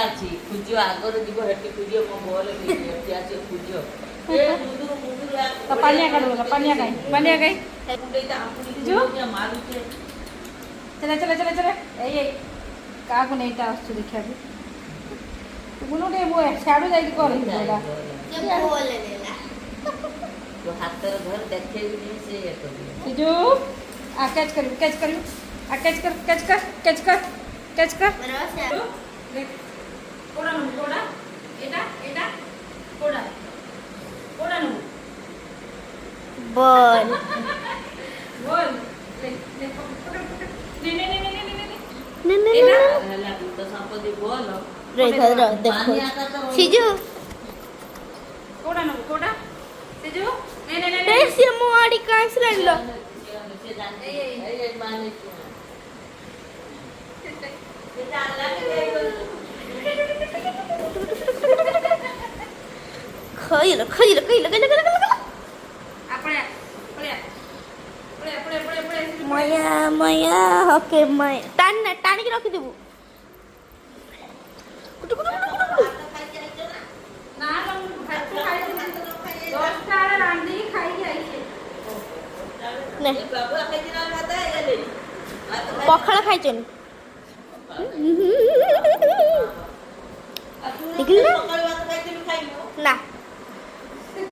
ଅଛି ଖୁଜ ଆଗରୁ ଯିବ ହେଠି ଖୁଜ ମୋ ବଲ ହେଠି ଆସିବ ଖୁଜ ଏ ମୁଦୁରୁ ମୁଦୁରୁ ପାନିଆ କାଢୁ ପାନିଆ କାଇ ମୁଣ୍ଡେଇଟା ଆମୁଡି ଯୋ ମାରୁଛେ चले चले चले चले ए क्या नहीं आसु देखा बुनु टे वो सियाड़ू जाइए कर तो हाथ घर देखे से जो आ कैच कर कैच कर आ कैच कर कैच कर कैच कर कैच कर कोड़ा नु कोड़ा एटा एटा कोड़ा कोड़ा नु बॉल बोल ले ले देखो सिजु कोड़ा नो कोड़ा सिजु से मोड़ी कांस लड़लो खइलो खइलो खइलो अपने माया माया ओके माया टान के रखी देबू ना हम भात खाई 10 टा रांधी खाई आई छे नहीं बाबू आके दिना भात आइले पखाड़ा खाइछन निकल सकाळ भात खाइते खाइनो ना